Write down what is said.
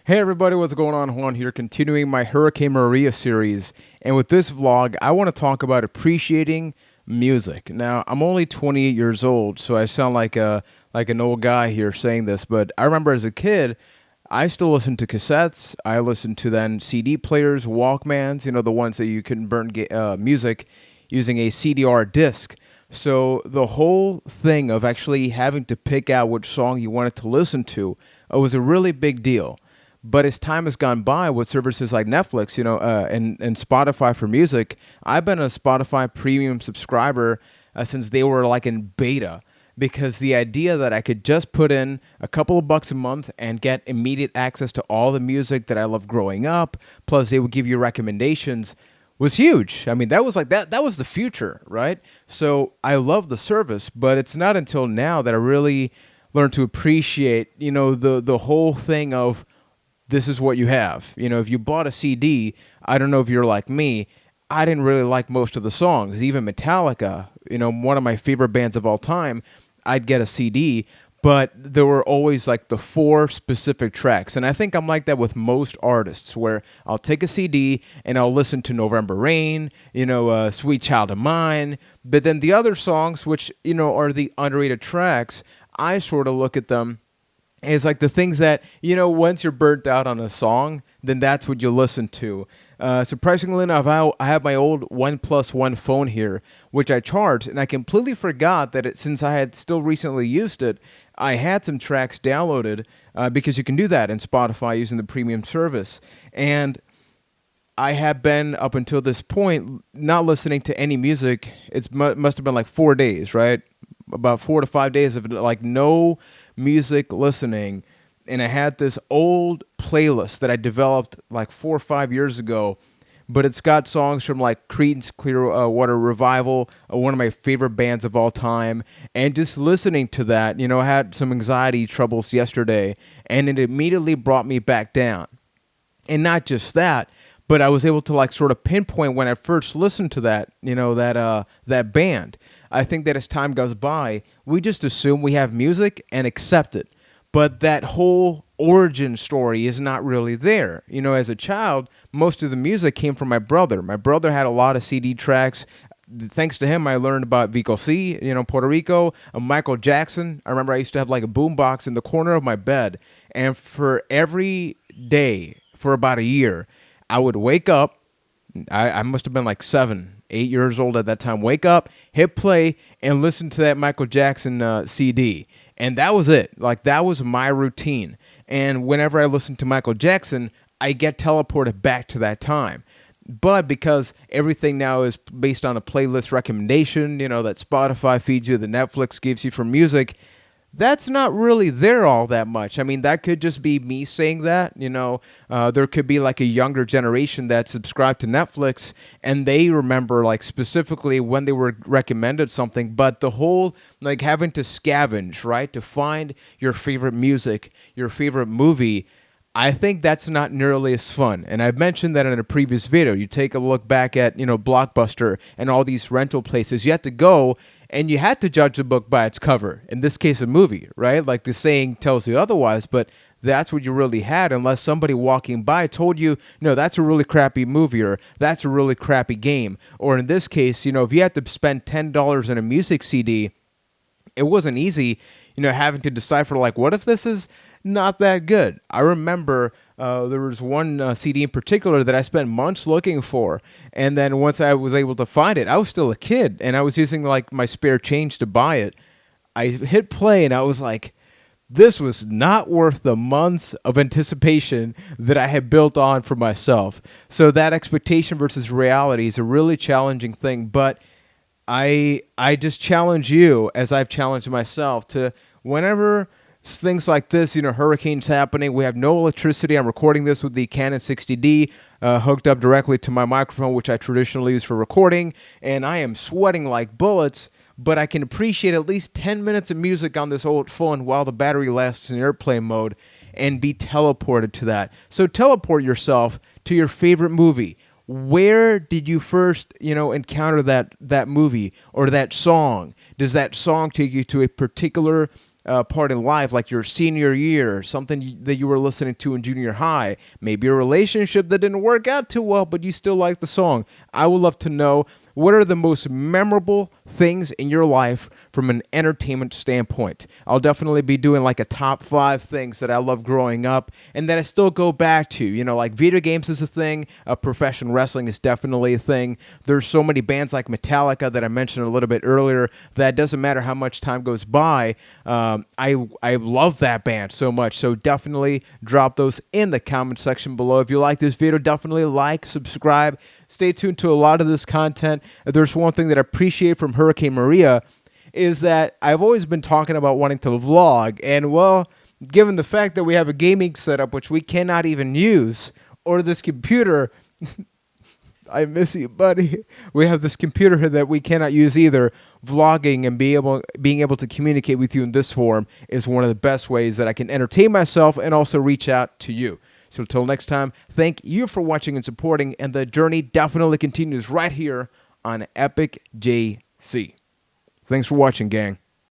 Hey everybody, what's going on? Juan here, continuing my Hurricane Maria series. And with this vlog, I want to talk about appreciating music. Now, I'm only 28 years old, so I sound like an old guy here saying this, but I remember as a kid, I still listened to cassettes. I listened to then CD players, Walkmans, the ones that you can burn music using a CDR disc. So the whole thing of actually having to pick out which song you wanted to listen to was a really big deal. But as time has gone by with services like Netflix, and Spotify for music, I've been a Spotify premium subscriber since they were like in beta. Because the idea that I could just put in a couple of bucks a month and get immediate access to all the music that I loved growing up, plus they would give you recommendations, was huge. I mean, that was like that was the future, right? So I love the service, but it's not until now that I really learned to appreciate, the whole thing of this is what you have. If you bought a CD, I don't know if you're like me, I didn't really like most of the songs. Even Metallica, one of my favorite bands of all time, I'd get a CD, but there were always like the four specific tracks. And I think I'm like that with most artists, where I'll take a CD and I'll listen to November Rain, Sweet Child of Mine. But then the other songs, which, are the underrated tracks, I sort of look at them is like the things that, once you're burnt out on a song, then that's what you listen to. Surprisingly enough, I have my old OnePlus One phone here, which I charged, and I completely forgot that since I had still recently used it, I had some tracks downloaded because you can do that in Spotify using the premium service. And I have been, up until this point, not listening to any music. It must have been like 4 days, right? About 4 to 5 days of like no music listening. And I had this old playlist that I developed like 4 or 5 years ago, but it's got songs from like Creedence Clearwater Revival, one of my favorite bands of all time. And just listening to that, I had some anxiety troubles yesterday, and it immediately brought me back down. And not just that, but I was able to like sort of pinpoint when I first listened to that, that band. I think that as time goes by, we just assume we have music and accept it. But that whole origin story is not really there. As a child, most of the music came from my brother. My brother had a lot of CD tracks. Thanks to him, I learned about Vico C, Puerto Rico, Michael Jackson. I remember I used to have like a boombox in the corner of my bed. And for every day, for about a year, I would wake up. I must have been like 7, 8 years old at that time. Wake up, hit play, and listen to that Michael Jackson CD. And that was it. Like, that was my routine. And whenever I listen to Michael Jackson, I get teleported back to that time. But because everything now is based on a playlist recommendation, that Spotify feeds you, the Netflix gives you for music, that's not really there all that much. I mean, that could just be me saying that. There could be like a younger generation that subscribed to Netflix and they remember like specifically when they were recommended something. But the whole like having to scavenge, right, to find your favorite music, your favorite movie, I think that's not nearly as fun. And I've mentioned that in a previous video. You take a look back at, Blockbuster and all these rental places. You have to go and you had to judge a book by its cover. In this case, a movie, right? Like the saying tells you otherwise, but that's what you really had unless somebody walking by told you, no, that's a really crappy movie or that's a really crappy game. Or in this case, if you had to spend $10 on a music CD, it wasn't easy, having to decipher like, what if this is not that good? I remember there was one CD in particular that I spent months looking for, and then once I was able to find it, I was still a kid, and I was using like my spare change to buy it. I hit play, and I was like, this was not worth the months of anticipation that I had built on for myself. So that expectation versus reality is a really challenging thing, but I just challenge you, as I've challenged myself, to whenever things like this, hurricanes happening, we have no electricity. I'm recording this with the Canon 60D hooked up directly to my microphone, which I traditionally use for recording, and I am sweating like bullets, but I can appreciate at least 10 minutes of music on this old phone while the battery lasts in airplane mode and be teleported to that. So teleport yourself to your favorite movie. Where did you first, encounter that movie or that song? Does that song take you to a particular part in life, like your senior year, something that you were listening to in junior high, maybe a relationship that didn't work out too well, but you still like the song. I would love to know, what are the most memorable things in your life from an entertainment standpoint? I'll definitely be doing like a top 5 things that I love growing up and that I still go back to. You know, like video games is a thing, professional wrestling is definitely a thing. There's so many bands like Metallica that I mentioned a little bit earlier that doesn't matter how much time goes by. I love that band so much. So definitely drop those in the comment section below. If you like this video, definitely like, subscribe. Stay tuned to a lot of this content. There's one thing that I appreciate from Hurricane Maria is that I've always been talking about wanting to vlog. And well, given the fact that we have a gaming setup which we cannot even use, or this computer, I miss you, buddy. We have this computer here that we cannot use either. Vlogging and being able to communicate with you in this form is one of the best ways that I can entertain myself and also reach out to you. So until next time, thank you for watching and supporting, and the journey definitely continues right here on Epic JC. Thanks for watching, gang.